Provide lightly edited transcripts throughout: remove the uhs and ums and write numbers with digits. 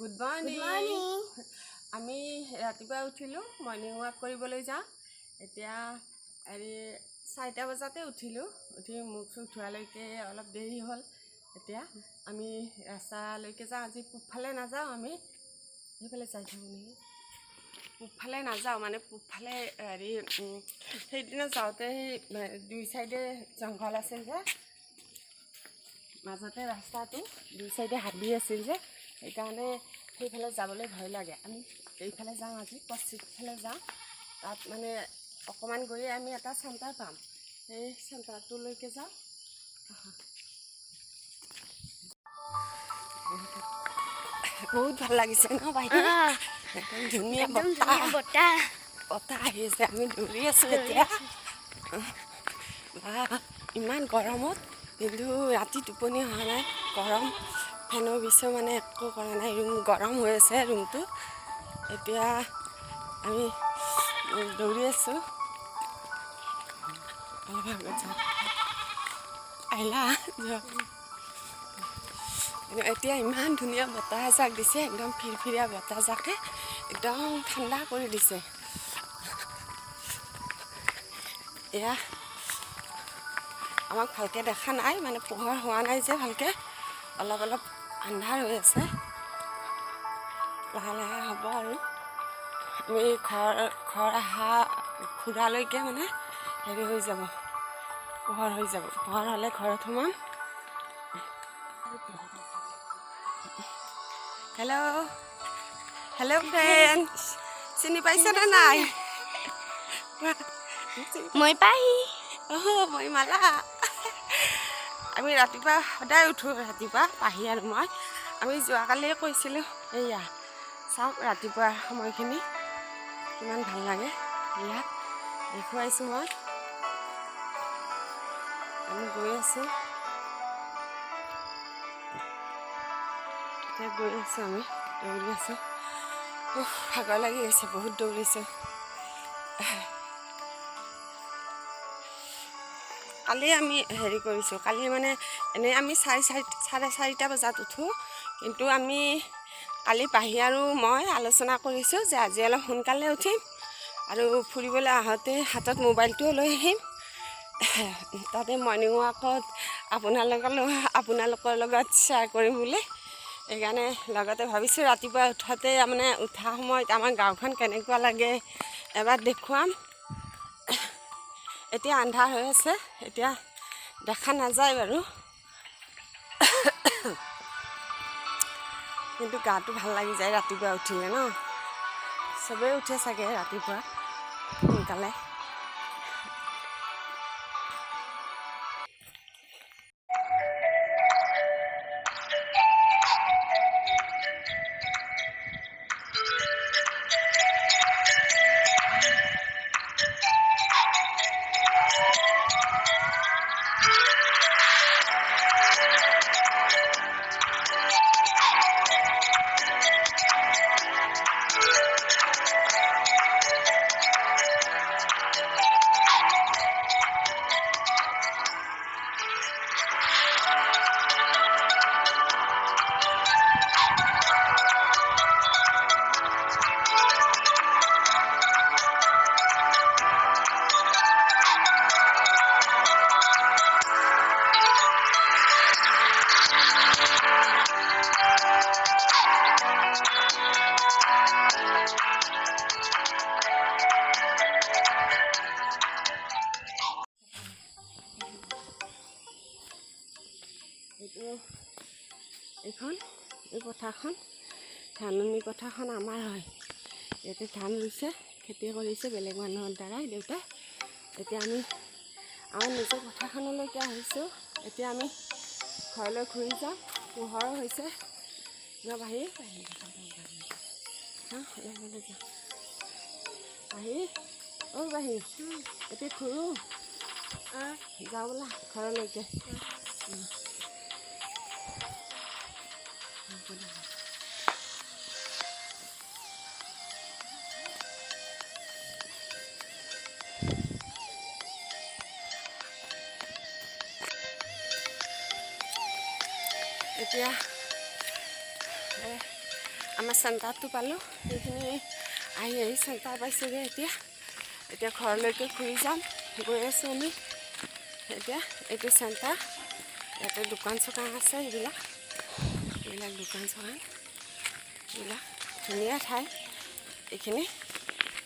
Good morning আমি ৰাতিপুৱা উঠিলোঁ মৰ্নিং ৱাক কৰিবলৈ যাওঁ এতিয়া হেৰি 4টা বজাতে উঠিলোঁ উঠি মুখ চুখ ধোৱালৈকে অলপ দেৰি হ'ল এতিয়া আমি ৰাস্তালৈকে যাওঁ আজি পূবফালে নাযাওঁ আমি সেইফালে যাই থাকোঁ নেকি পূবফালে নাযাওঁ মানে পূবফালে হেৰি সেইদিনা যাওঁতে দুই চাইডে জংঘল আছিল যে মাজতে ৰাস্তাটো দুই চাইডে হাবি আছিল যে সেইকাৰণে সেইফালে যাবলৈ ভয় লাগে আমি এইফালে যাওঁ আজি পশ্চিমফালে যাওঁ তাত মানে অকণমান গৈয়ে আমি এটা চেণ্টাৰ পাম সেই চেণ্টাৰটোলৈকে যাওঁ বহুত ভাল লাগিছে ন বাইদেউ একদম ধুনীয়া বতাহ আহি আছে আমি দৌৰি আছোঁ এতিয়া ইমান গৰমত কিন্তু ৰাতি টোপনি অহা নাই গৰম ফেনৰ বিষয়ে মানে একো কৰা নাই ৰুম গৰম হৈ আছে ৰুমটো এতিয়া আমি দৌৰি আছোঁ আহিলা এতিয়া ইমান ধুনীয়া বতাহ এজাক দিছে একদম ফিৰফিৰীয়া বতাহজাকে একদম ঠাণ্ডা কৰি দিছে এয়া আমাক ভালকৈ দেখা নাই মানে পোহৰ হোৱা নাই যে ভালকৈ অলপ অলপ আন্ধাৰ হৈ আছে লাহে লাহে হ'ব আৰু আমি ঘৰ অহা ঘূৰালৈকে মানে হেৰি হৈ যাব পোহৰ হৈ যাব পোহৰ হ'লে ঘৰত সোমাম হেল্ল' ফ্ৰেণ্ড চিনি পাইছেনে নাই মই পাই মই মালা আমি ৰাতিপুৱা সদায় উঠোঁ ৰাতিপুৱা পাহি আৰু মই আমি যোৱাকালিয়ে কৈছিলোঁ এয়া চাওক ৰাতিপুৱাৰ সময়খিনি কিমান ভাল লাগে ইয়াত দেখুৱাইছোঁ মই আমি গৈ আছোঁ এতিয়া গৈ আছোঁ আমি দৌৰি আছোঁ ভাগৰ লাগি গৈছে বহুত দৌৰিছোঁ কালি আমি হেৰি কৰিছোঁ কালি মানে এনেই আমি 4:30 বজাত উঠোঁ কিন্তু আমি কালি পাহি আৰু মই আলোচনা কৰিছোঁ যে আজি অলপ সোনকালে উঠিম আৰু ফুৰিবলৈ আহোঁতে হাতত মোবাইলটোও লৈ আহিম তাতে মৰ্ণিং ৱাকত আপোনালোকৰ লগত শ্বেয়াৰ কৰিম বুলি সেইকাৰণে লগতে ভাবিছোঁ ৰাতিপুৱা উঠোঁতে মানে উঠা সময়ত আমাৰ গাঁওখন কেনেকুৱা লাগে এবাৰ দেখুৱাম এতিয়া আন্ধাৰ হৈ আছে এতিয়া দেখা নাযায় বাৰু কিন্তু গাটো ভাল লাগি যায় ৰাতিপুৱা উঠিলে ন চবেই উঠে চাগে ৰাতিপুৱা সোনকালে এই পথাৰখন ধাননি পথাৰখন আমাৰ হয় ইয়াতে ধান ৰুইছে খেতি কৰিছে বেলেগ মানুহৰ দ্বাৰাই দেউতাই এতিয়া আমি আমাৰ নিজৰ পথাৰখনলৈকে আহিছোঁ এতিয়া আমি ঘৰলৈ ঘূৰি যাওঁ পোহৰ হৈছে বাহি আহি বাহি এতিয়া ঘূৰোঁ যাওঁ বোলা ঘৰলৈকে এতিয়া আমাৰ চেণ্টাৰটো পালোঁ। সেইখিনি আহি চেণ্টাৰ পাইছোঁগৈ। এতিয়া ঘৰলৈকে ঘূৰি যাম। গৈ আছোঁ আমি এতিয়া। এইটো চেণ্টাৰ, ইয়াতে দোকান চোকান আছে। এইবিলাক দোকান চোকান, এইবিলাক ধুনীয়া ঠাই এইখিনি।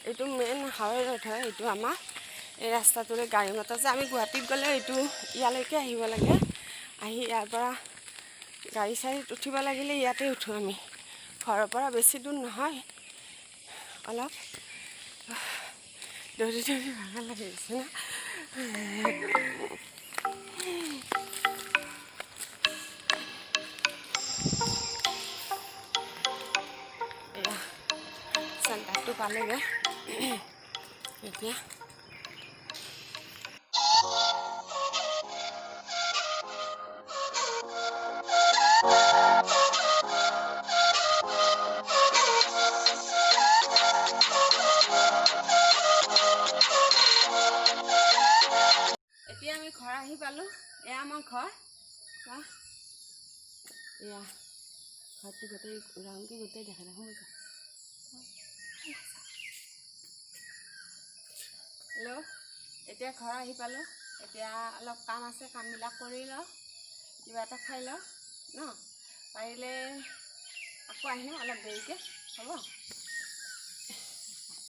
এইটো মেইন হাইৱে ৰোড হয়। এইটো আমাৰ এই ৰাস্তাটোৰে গাড়ী মটৰ যে আমি গুৱাহাটীত গ'লে এইটো ইয়ালৈকে আহিব লাগে। আহি ইয়াৰ পৰা গাড়ী চাড়ীত উঠিব লাগিলে ইয়াতে উঠোঁ আমি। ঘৰৰ পৰা বেছি দূৰ নহয়, অলপ দৌৰি ভাগৰ লাগিছে না। এয়া চেণ্টাৰটো পালেগৈ এতিয়া। এতিয়া আমি ঘৰ আহি পালোঁ। এয়া আমাৰ ঘৰ। এয়া ঘৰটো গোটেই ৰাউণ্ডটো গোটেই দেখা দেখোঁ। হেল্ল', এতিয়া ঘৰ আহি পালোঁ। এতিয়া অলপ কাম আছে, কামবিলাক কৰি লওঁ, কিবা এটা খাই লওঁ ন। পাৰিলে আকৌ আহিম অলপ দেৰিকৈ, হ'ব।